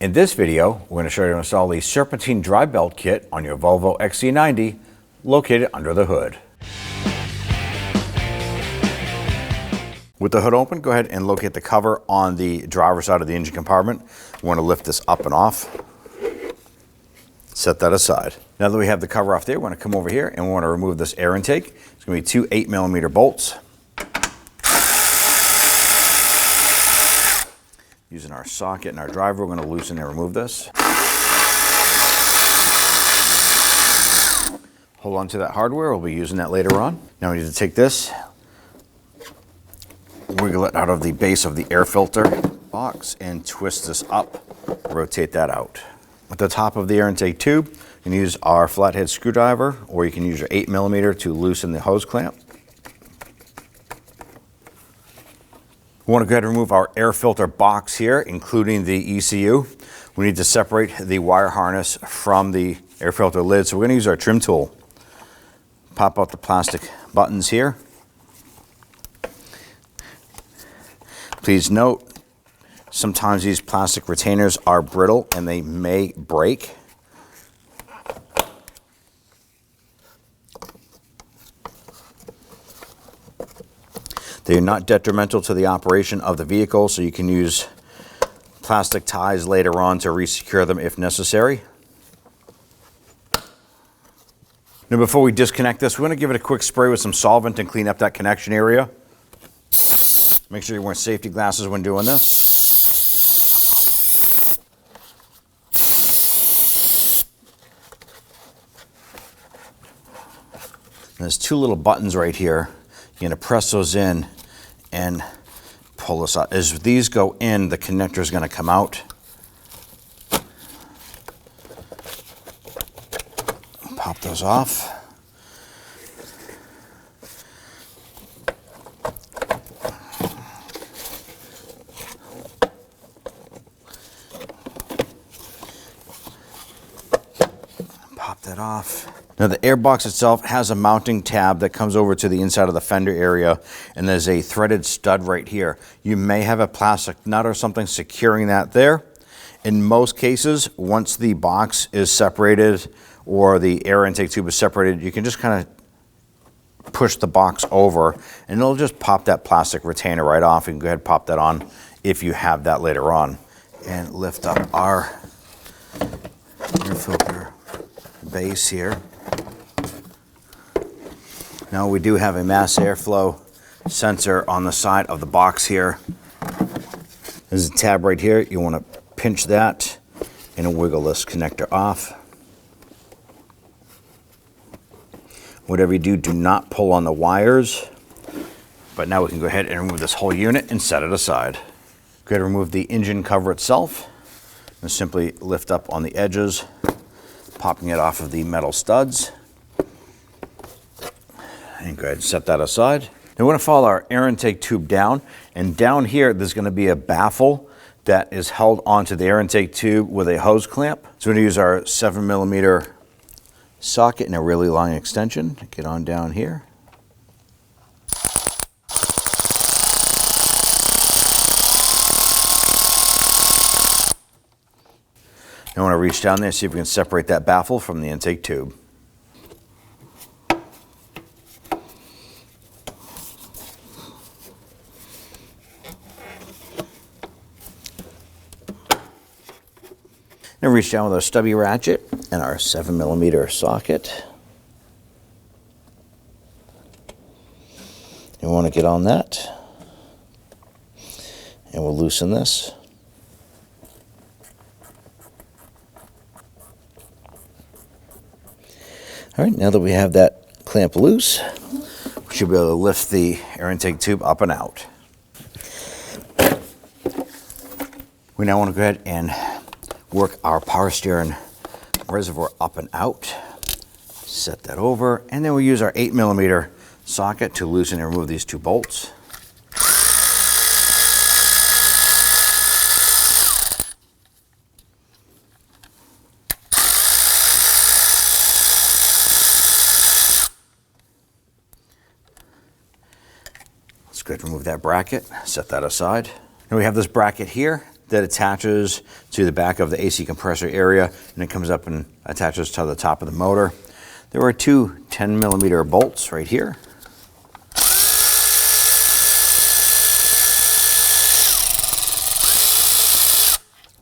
In this video, we're going to show you how to install the Serpentine dry belt kit on your Volvo XC90 located under the hood. With the hood open, go ahead and locate the cover on the driver's side of the engine compartment. We want to lift this up and off. Set that aside. Now that we have the cover off there, we want to come over here and we want to remove this air intake. It's going to be two 8mm bolts. Using our socket and our driver, we're going to loosen and remove this. Hold on to that hardware, we'll be using that later on. Now we need to take this, wiggle it out of the base of the air filter box and twist this up, rotate that out. At the top of the air intake tube, you can use our flathead screwdriver or you can use your 8mm to loosen the hose clamp. We want to go ahead and remove our air filter box here, including the ECU. We need to separate the wire harness from the air filter lid, so we're going to use our trim tool. Pop out the plastic buttons here. Please note, sometimes these plastic retainers are brittle and they may break. They are not detrimental to the operation of the vehicle, so you can use plastic ties later on to re-secure them if necessary. Now before we disconnect this, we're going to give it a quick spray with some solvent and clean up that connection area. Make sure you're wearing safety glasses when doing this. There's two little buttons right here. You're going to press those in and pull this out. As these go in, the connector is going to come out. Pop those off. Pop that off. Now the airbox itself has a mounting tab that comes over to the inside of the fender area, and there's a threaded stud right here. You may have a plastic nut or something securing that there. In most cases, once the box is separated or the air intake tube is separated, you can just kind of push the box over and it'll just pop that plastic retainer right off. You can go ahead and pop that on if you have that later on. And lift up our air filter base here. Now we do have a mass airflow sensor on the side of the box here. There's a tab right here. You want to pinch that and wiggle this connector off. Whatever you do, do not pull on the wires. But now we can go ahead and remove this whole unit and set it aside. Go ahead and remove the engine cover itself and simply lift up on the edges, popping it off of the metal studs. And go ahead and set that aside. Now we're going to follow our air intake tube down, and down here there's going to be a baffle that is held onto the air intake tube with a hose clamp. So we're going to use our 7mm socket and a really long extension to get on down here. Now I want to reach down there, see if we can separate that baffle from the intake tube. Now reach down with our stubby ratchet and our 7mm socket. You want to get on that, and we'll loosen this. All right, now that we have that clamp loose, we should be able to lift the air intake tube up and out. We now want to go ahead and work our power steering reservoir up and out. Set that over, and then we use our 8mm socket to loosen and remove these two bolts. Let's go ahead and remove that bracket, set that aside. And we have this bracket here that attaches to the back of the AC compressor area, and it comes up and attaches to the top of the motor. There are two 10mm bolts right here.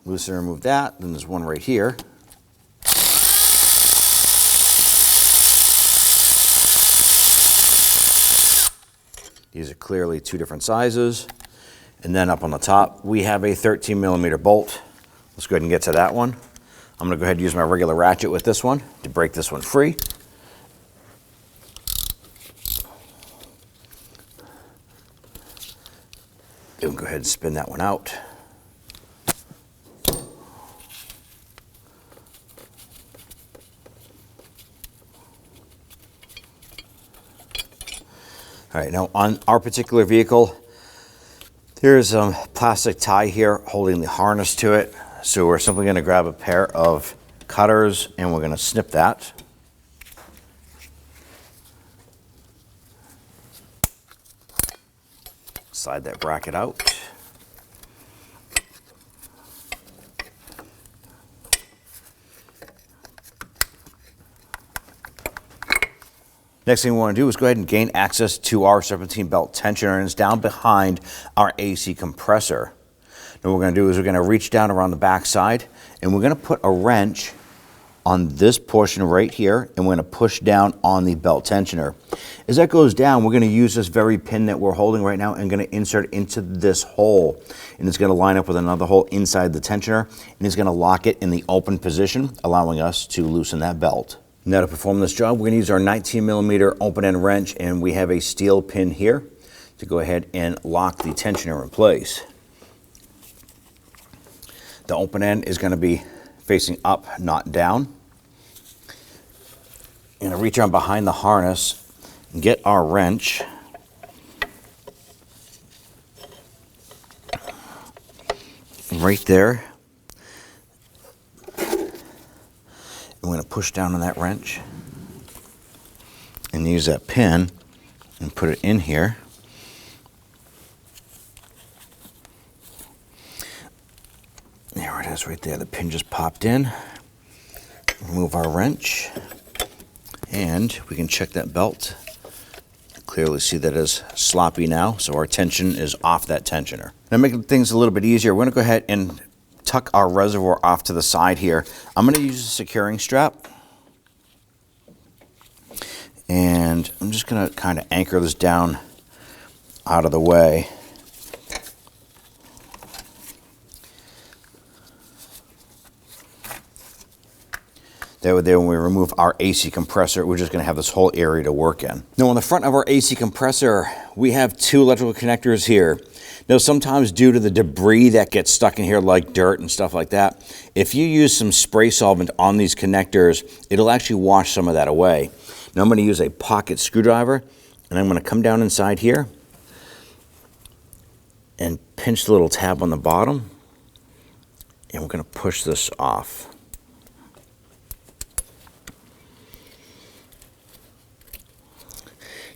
Loosen and remove that. Then there's one right here. These are clearly two different sizes. And then up on the top, we have a 13mm bolt. Let's go ahead and get to that one. I'm going to go ahead and use my regular ratchet with this one to break this one free. Then go ahead and spin that one out. All right, now on our particular vehicle, there's a plastic tie here holding the harness to it. So we're simply going to grab a pair of cutters and we're going to snip that. Slide that bracket out. Next thing we want to do is go ahead and gain access to our Serpentine belt tensioner, and it's down behind our AC compressor. Now what we're going to do is we're going to reach down around the back side and we're going to put a wrench on this portion right here, and we're going to push down on the belt tensioner. As that goes down, we're going to use this very pin that we're holding right now and going to insert into this hole, and it's going to line up with another hole inside the tensioner, and it's going to lock it in the open position, allowing us to loosen that belt. Now to perform this job, we're going to use our 19mm open end wrench, and we have a steel pin here to go ahead and lock the tensioner in place. The open end is going to be facing up, not down. I'm going to reach around behind the harness and get our wrench. Right there. I'm going to push down on that wrench and use that pin and put it in here. There it is right there. The pin just popped in. Remove our wrench and we can check that belt. Clearly see that is sloppy now, so our tension is off that tensioner. Now making things a little bit easier, we're going to go ahead and tuck our reservoir off to the side here. I'm going to use a securing strap, and I'm just going to kind of anchor this down out of the way. That way, when we remove our AC compressor, we're just going to have this whole area to work in. Now on the front of our AC compressor, we have two electrical connectors here. Now sometimes due to the debris that gets stuck in here like dirt and stuff like that, if you use some spray solvent on these connectors, it'll actually wash some of that away. Now I'm going to use a pocket screwdriver, and I'm going to come down inside here and pinch the little tab on the bottom, and we're going to push this off.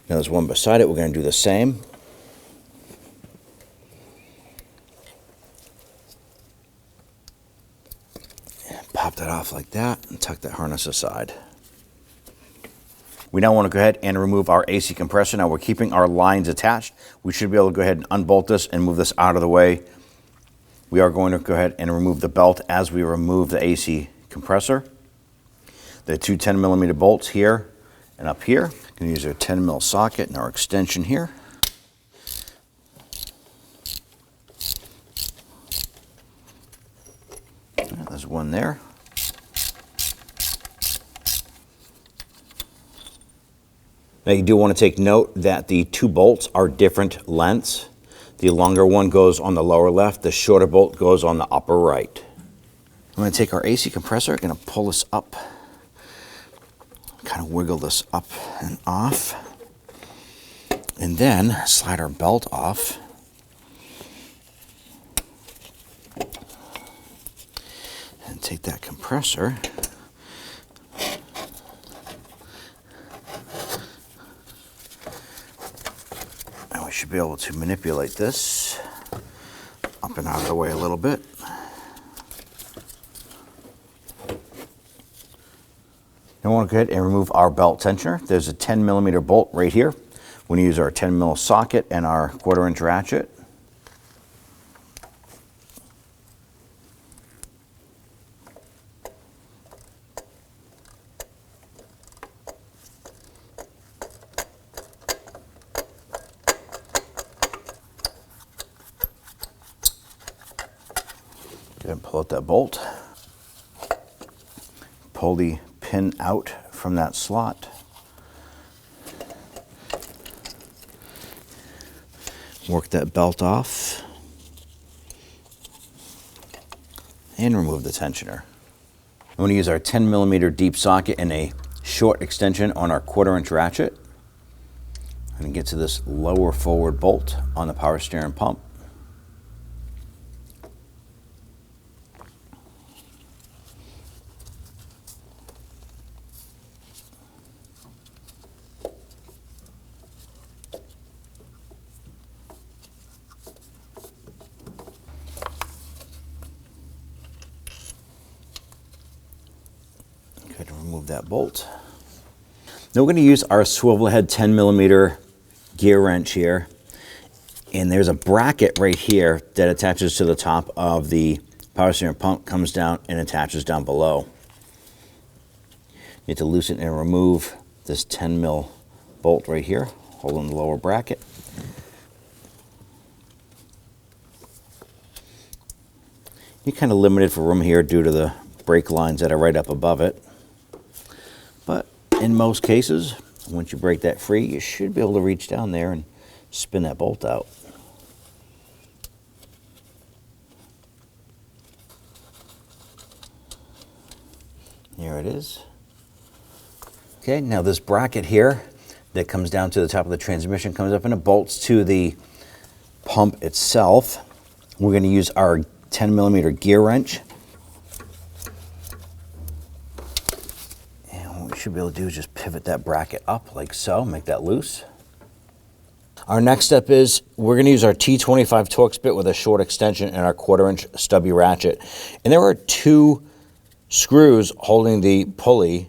Now there's one beside it, we're going to do the same. And pop that off like that and tuck that harness aside. We now want to go ahead and remove our AC compressor. Now we're keeping our lines attached. We should be able to go ahead and unbolt this and move this out of the way. We are going to go ahead and remove the belt as we remove the AC compressor. The two 10mm bolts here and up here. Going to use our 10mm socket and our extension here. There's one there. Now you do want to take note that the two bolts are different lengths. The longer one goes on the lower left, the shorter bolt goes on the upper right. I'm going to take our AC compressor, going to pull this up, kind of wiggle this up and off, and then slide our belt off. And take that compressor and we should be able to manipulate this up and out of the way a little bit. Now we want to go ahead and remove our belt tensioner. There's a 10mm bolt right here. We're going to use our 10mm socket and our 1/4" ratchet. Go ahead and pull out that bolt. Pull the pin out from that slot. Work that belt off. And remove the tensioner. I'm going to use our 10mm deep socket and a short extension on our 1/4" ratchet. I'm going to get to this lower forward bolt on the power steering pump. Go ahead and remove that bolt. Now we're going to use our swivel head 10mm gear wrench here. And there's a bracket right here that attaches to the top of the power steering pump, comes down and attaches down below. You have to loosen and remove this 10mm bolt right here, holding the lower bracket. You're kind of limited for room here due to the brake lines that are right up above it. But in most cases, once you break that free, you should be able to reach down there and spin that bolt out. Here it is. Okay, now this bracket here that comes down to the top of the transmission comes up and it bolts to the pump itself. We're going to use our 10mm gear wrench. And what we should be able to do is just pivot that bracket up like so, make that loose. Our next step is we're going to use our T25 Torx bit with a short extension and our 1/4" stubby ratchet. And there are 2 screws holding the pulley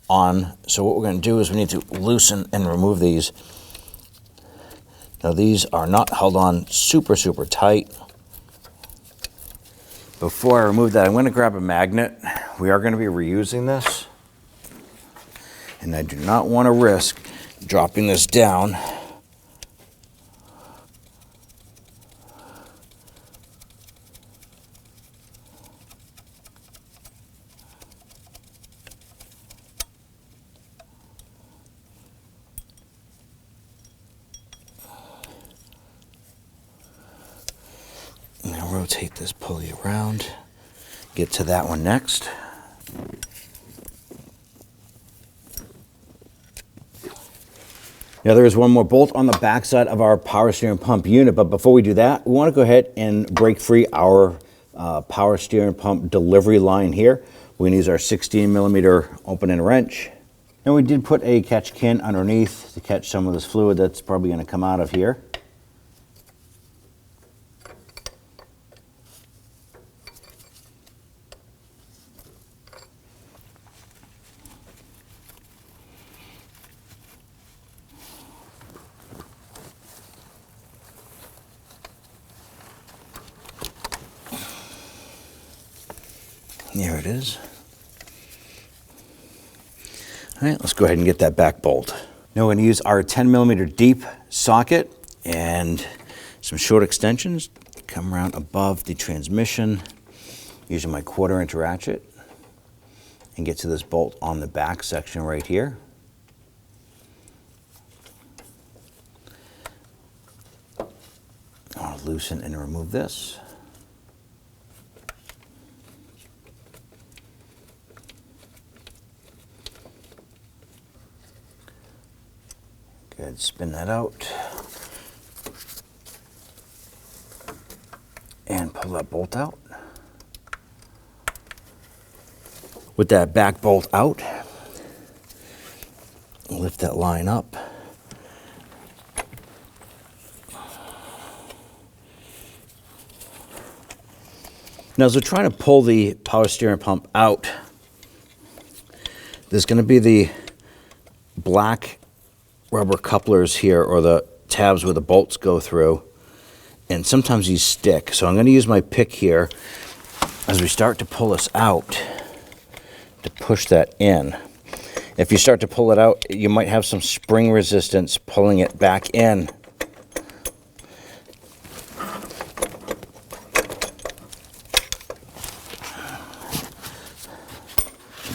on. So what we're going to do is we need to loosen and remove these. Now these are not held on super tight. Before I remove that, I'm going to grab a magnet. We are going to be reusing this. And I do not want to risk dropping this down. Now rotate this pulley around, get to that one next. Now there is one more bolt on the backside of our power steering pump unit, but before we do that, we want to go ahead and break free our power steering pump delivery line here. We're going to use our 16mm opening wrench. And we did put a catch can underneath to catch some of this fluid that's probably going to come out of here. There it is. All right, let's go ahead and get that back bolt. Now we're going to use our 10mm deep socket and some short extensions. Come around above the transmission using my 1/4" ratchet and get to this bolt on the back section right here. I'll loosen and remove this. Go ahead and spin that out. And pull that bolt out. With that back bolt out, lift that line up. Now as we're trying to pull the power steering pump out, There's going to be the black rubber couplers here, or the tabs where the bolts go through, and sometimes these stick. So I'm going to use my pick here as we start to pull this out to push that in. If you start to pull it out, you might have some spring resistance pulling it back in.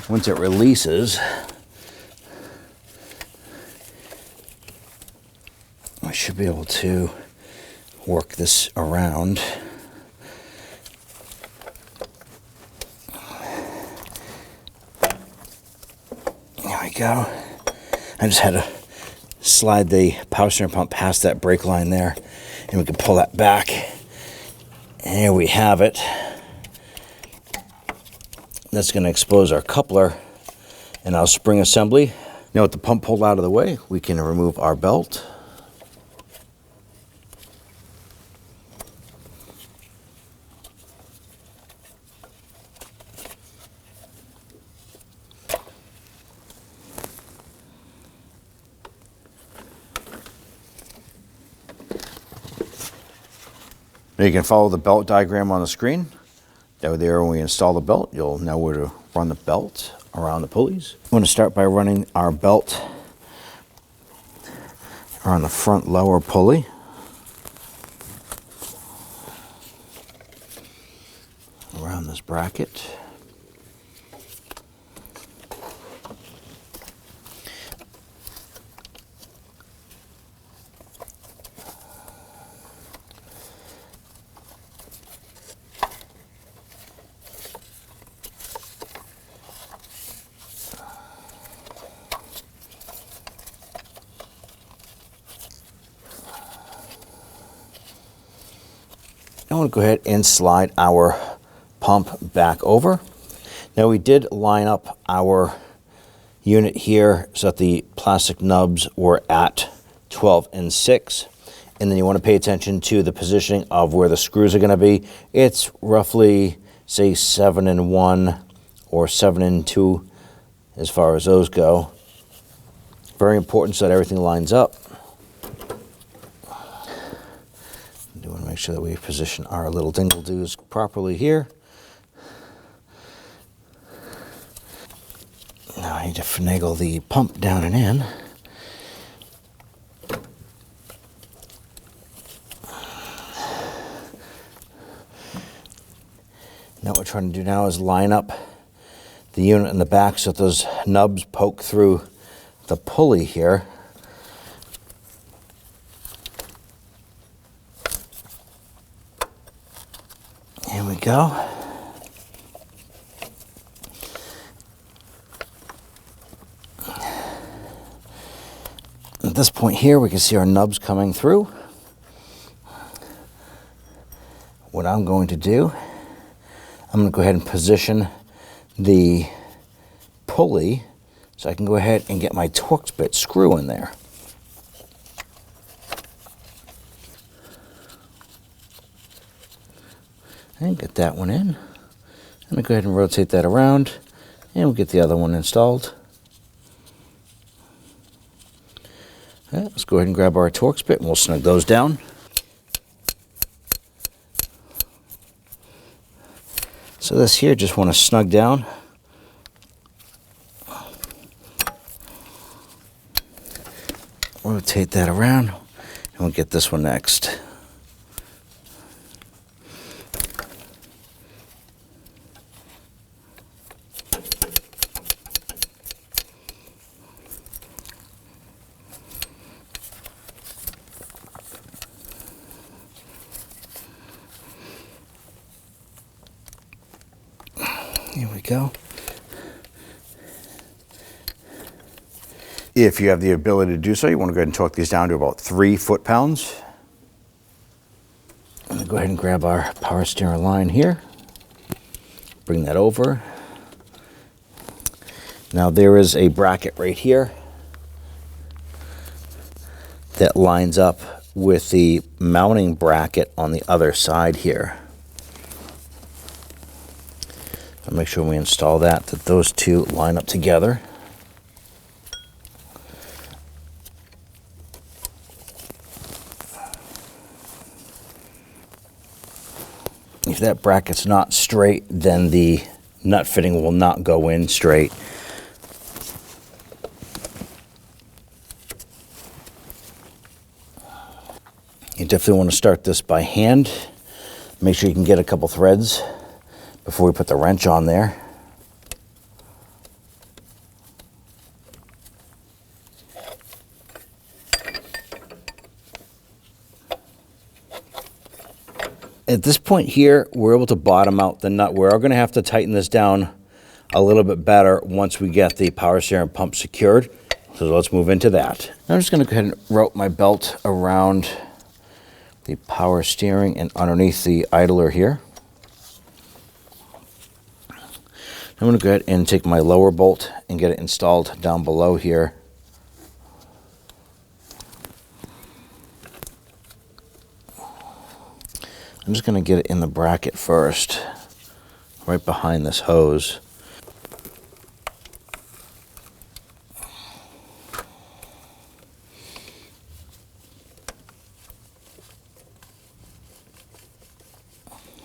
Once it releases, I should be able to work this around. There we go. I just had to slide the power steering pump past that brake line there, and we can pull that back. And here we have it. That's going to expose our coupler and our spring assembly. Now with the pump pulled out of the way, we can remove our belt. Now you can follow the belt diagram on the screen. There, when we install the belt, you'll know where to run the belt around the pulleys. We want to start by running our belt around the front lower pulley. Around this bracket. I want to go ahead and slide our pump back over. Now we did line up our unit here so that the plastic nubs were at 12 and 6. And then you want to pay attention to the positioning of where the screws are going to be. It's roughly, say, 7 and 1 or 7 and 2 as far as those go. Very important so that everything lines up. We want to make sure that we position our little dingle-doos properly here. Now I need to finagle the pump down and in. Now what we're trying to do now is line up the unit in the back so that those nubs poke through the pulley here. Here we go. At this point here, we can see our nubs coming through. What I'm going to do, I'm going to go ahead and position the pulley so I can go ahead and get my Torx bit screw in there. And get that one in. I'm going to go ahead and rotate that around, and we'll get the other one installed. Let's go ahead and grab our Torx bit and we'll snug those down. So this here, just want to snug down. Rotate that around, and we'll get this one next. Here we go. If you have the ability to do so, you want to go ahead and torque these down to about 3 foot-pounds. I'm going to go ahead and grab our power steering line here. Bring that over. Now there is a bracket right here that lines up with the mounting bracket on the other side here. So make sure we install that those two line up together. If that bracket's not straight, then the nut fitting will not go in straight. You definitely want to start this by hand. Make sure you can get a couple threads before we put the wrench on there. At this point here, we're able to bottom out the nut. We're going to have to tighten this down a little bit better once we get the power steering pump secured. So let's move into that. I'm just going to go ahead and route my belt around the power steering and underneath the idler here. I'm going to go ahead and take my lower bolt and get it installed down below here. I'm just going to get it in the bracket first, right behind this hose.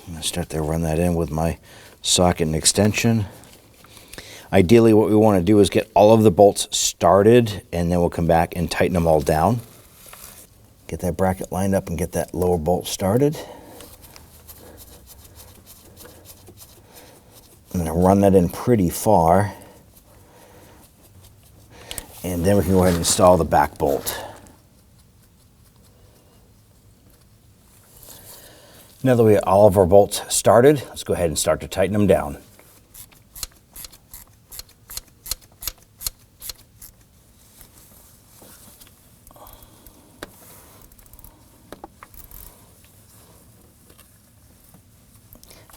I'm going to start to run that in with my socket and extension. Ideally, what we want to do is get all of the bolts started, and then we'll come back and tighten them all down. Get that bracket lined up and get that lower bolt started. I'm going to run that in pretty far, and then we can go ahead and install the back bolt. Now that we have all of our bolts started, let's go ahead and start to tighten them down.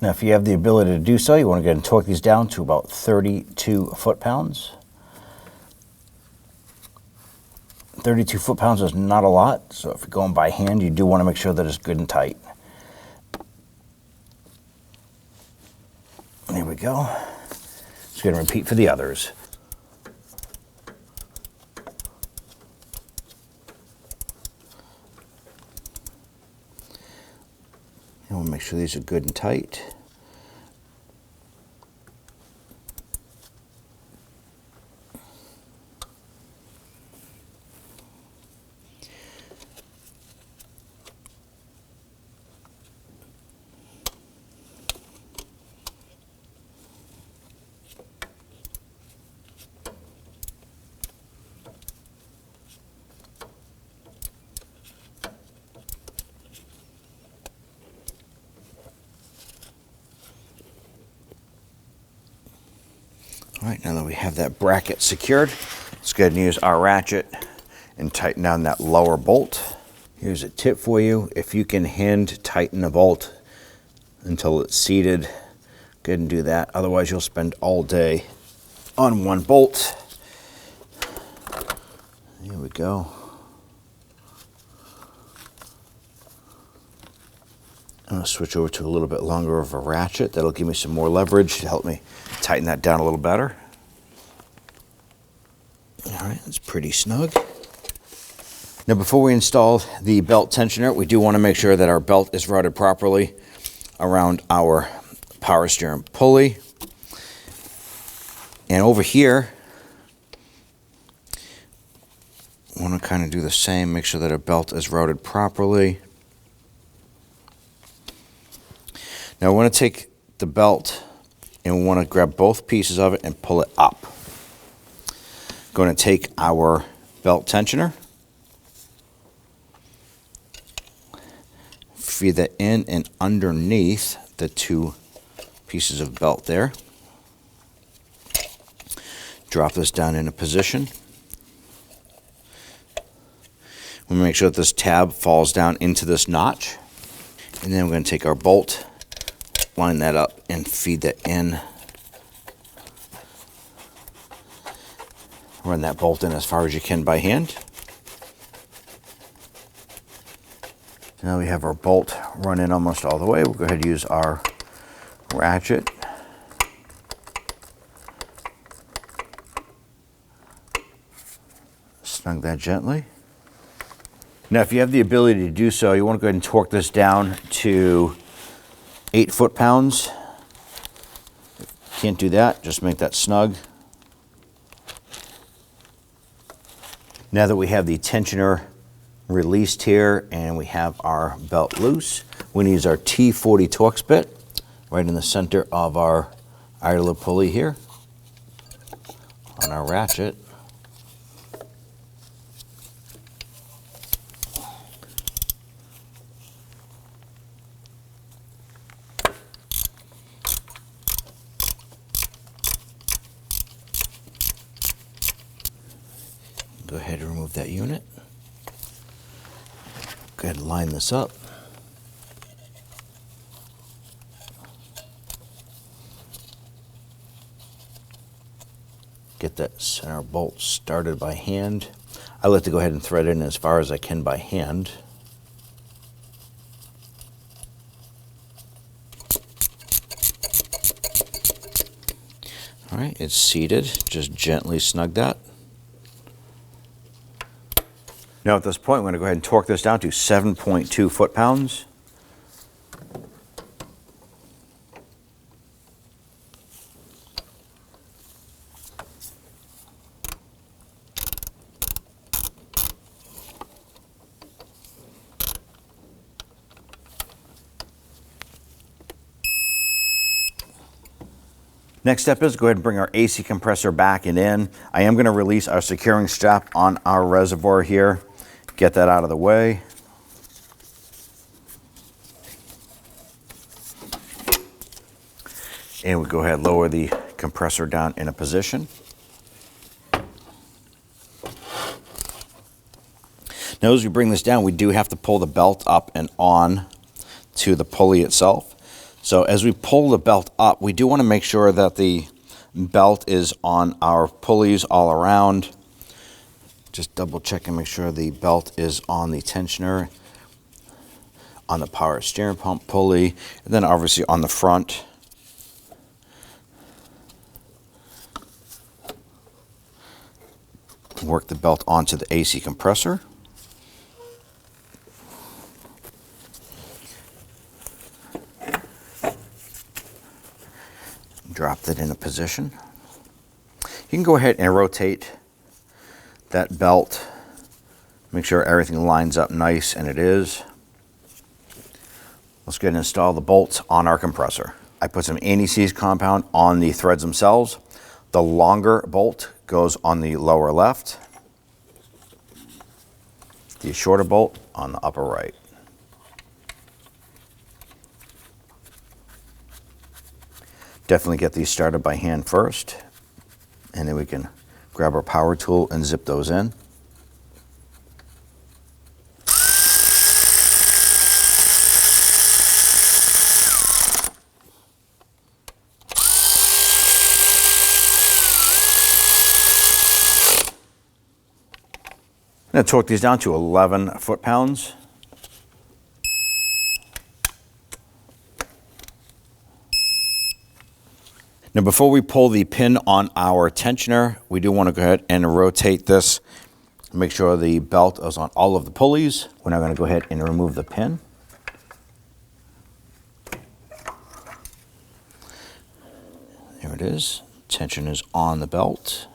Now, if you have the ability to do so, you want to go ahead and torque these down to about 32 foot-pounds. 32 foot-pounds is not a lot, so if you're going by hand, you do want to make sure that it's good and tight. There we go. Just going to repeat for the others. And we'll make sure these are good and tight. All right, now that we have that bracket secured, let's go ahead and use our ratchet and tighten down that lower bolt. Here's a tip for you. If you can hand tighten a bolt until it's seated, go ahead and do that. Otherwise, you'll spend all day on one bolt. Here we go. I'm going to switch over to a little bit longer of a ratchet. That'll give me some more leverage to help me tighten that down a little better. All right, that's pretty snug. Now, before we install the belt tensioner, we do want to make sure that our belt is routed properly around our power steering pulley. And over here, I want to kind of do the same, make sure that our belt is routed properly. Now, we want to take the belt and we want to grab both pieces of it and pull it up. Going to take our belt tensioner, feed that in and underneath the two pieces of belt there. Drop this down into position. We make sure that this tab falls down into this notch. And then we're going to take our bolt, line that up, and feed that in. Run that bolt in as far as you can by hand. Now we have our bolt run in almost all the way. We'll go ahead and use our ratchet. Snug that gently. Now, if you have the ability to do so, you want to go ahead and torque this down to 8 foot-pounds. Can't do that, just make that snug. Now that we have the tensioner released here and we have our belt loose, we need our T40 Torx bit right in the center of our idler pulley here on our ratchet. Go ahead and remove that unit. Go ahead and line this up. Get that center bolt started by hand. I like to go ahead and thread in as far as I can by hand. All right, it's seated. Just gently snug that. Now at this point, I'm going to go ahead and torque this down to 7.2 foot-pounds. Next step is go ahead and bring our AC compressor back and in. I am going to release our securing strap on our reservoir here. Get that out of the way. And we go ahead and lower the compressor down in a position. Now as we bring this down, we do have to pull the belt up and on to the pulley itself. So as we pull the belt up, we do want to make sure that the belt is on our pulleys all around. Just double check and make sure the belt is on the tensioner, on the power steering pump pulley, and then obviously on the front. Work the belt onto the AC compressor. Drop that in a position. You can go ahead and rotate that belt. Make sure everything lines up nice, and it is. Let's go ahead and install the bolts on our compressor. I put some anti-seize compound on the threads themselves. The longer bolt goes on the lower left. The shorter bolt on the upper right. Definitely get these started by hand first, and then we can grab our power tool and zip those in. I'm going to torque these down to 11 foot-pounds. Now before we pull the pin on our tensioner, we do want to go ahead and rotate this. Make sure the belt is on all of the pulleys. We're now going to go ahead and remove the pin. There it is. Tension is on the belt.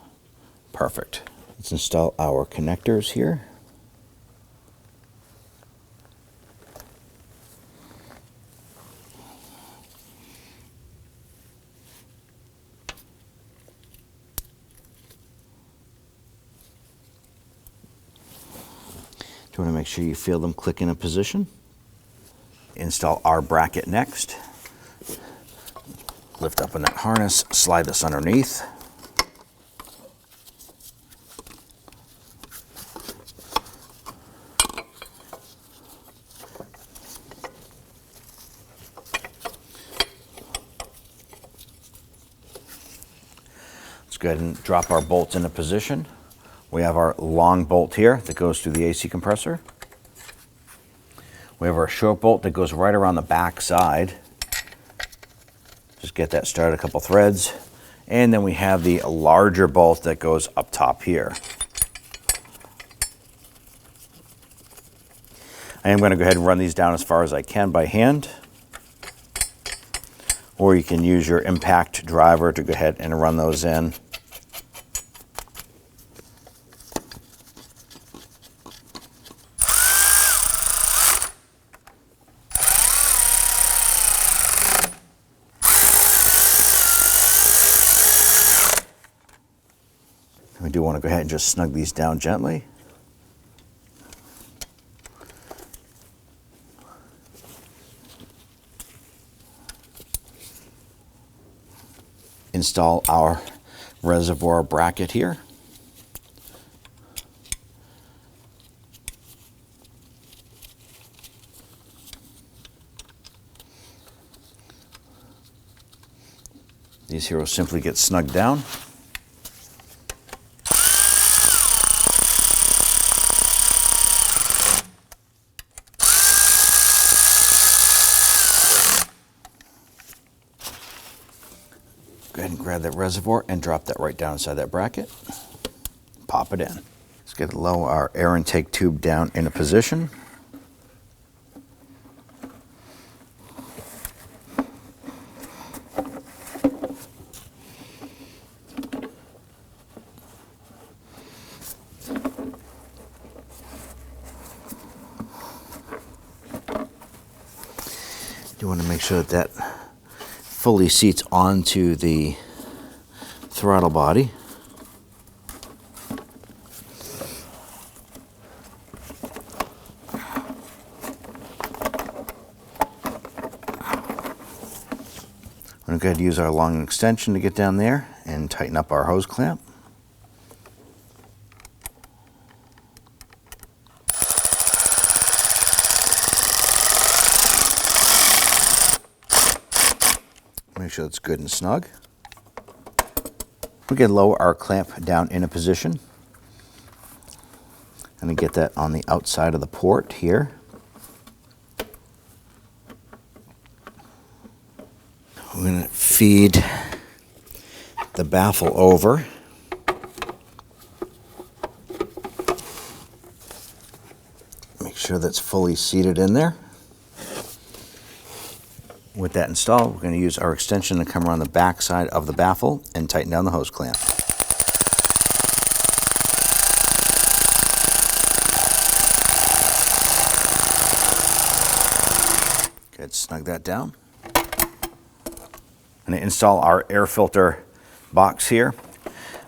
Perfect. Let's install our connectors here. You want to make sure you feel them click into position. Install our bracket next. Lift up in that harness, slide this underneath. Let's go ahead and drop our bolts into position. We have our long bolt here that goes through the AC compressor. We have our short bolt that goes right around the back side. Just get that started, a couple threads. And then we have the larger bolt that goes up top here. I am going to go ahead and run these down as far as I can by hand. or you can use your impact driver to go ahead and run those in. We do want to go ahead and just snug these down gently. Install our reservoir bracket here. These here will simply get snugged down. Go ahead and grab that reservoir and drop that right down inside that bracket. Pop it in. Let's get low our air intake tube down in a position. You want to make sure that that fully seats onto the throttle body. We're going to use our long extension to get down there and tighten up our hose clamp. Make sure it's good and snug. We can lower our clamp down in a position. And get that on the outside of the port here. We're going to feed the baffle over. Make sure that's fully seated in there. With that installed, we're going to use our extension to come around the back side of the baffle and tighten down the hose clamp. Good, snug that down. I'm going to install our air filter box here.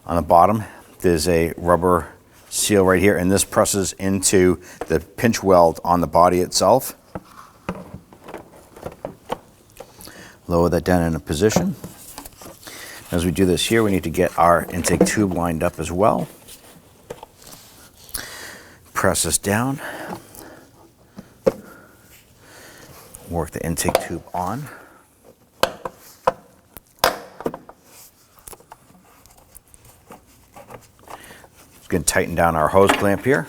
On the bottom, there's a rubber seal right here, and this presses into the pinch weld on the body itself. Lower that down in a position. As we do this here, we need to get our intake tube lined up as well. Press this down. Work the intake tube on. It's going to tighten down our hose clamp here.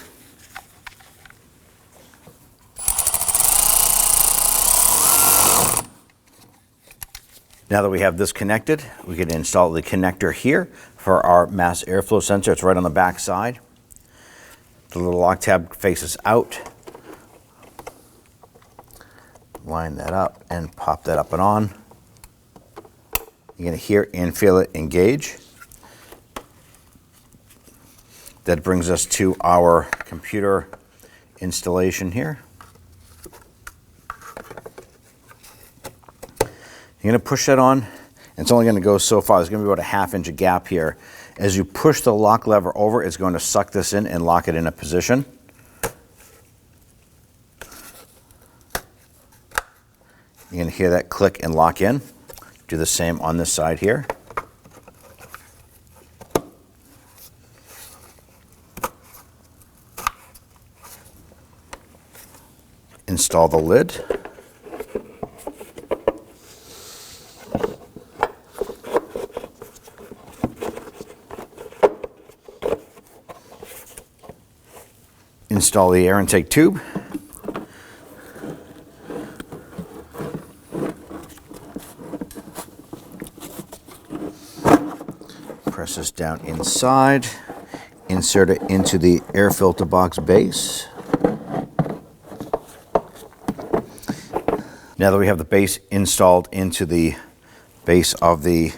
Now that we have this connected, we can install the connector here for our mass airflow sensor. It's right on the back side. The little lock tab faces out. Line that up and pop that up and on. You're going to hear and feel it engage. That brings us to our computer installation here. You're going to push that on. It's only going to go so far. There's going to be about a ½ inch gap here. As you push the lock lever over, it's going to suck this in and lock it in a position. You're going to hear that click and lock in. Do the same on this side here. Install the lid. Install the air intake tube. Press this down inside. Insert it into the air filter box base. Now that we have the base installed into the base of the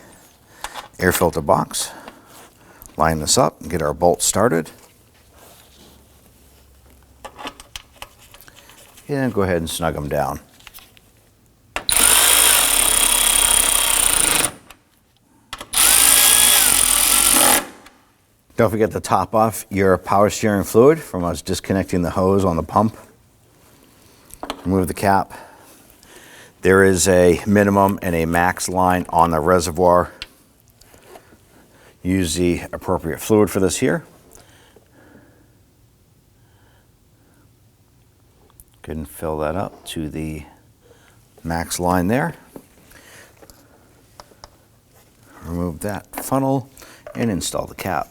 air filter box. Line this up and get our bolts started. And go ahead and snug them down. Don't forget to top off your power steering fluid from us disconnecting the hose on the pump. Remove the cap. There is a minimum and a max line on the reservoir. Use the appropriate fluid for this here. Go ahead and fill that up to the max line there. Remove that funnel and install the cap.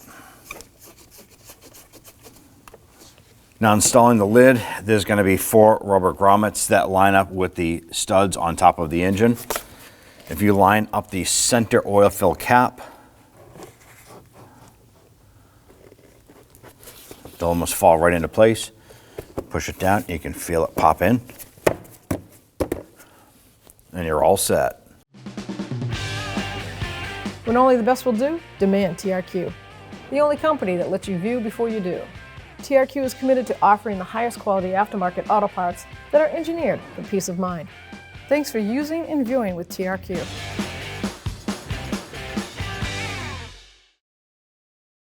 Now, installing the lid, there's going to be 4 rubber grommets that line up with the studs on top of the engine. If you line up the center oil fill cap, they'll almost fall right into place. Push it down, you can feel it pop in, and you're all set. When only the best will do, demand TRQ. The only company that lets you view before you do. TRQ is committed to offering the highest quality aftermarket auto parts that are engineered for peace of mind. Thanks for using and viewing with TRQ.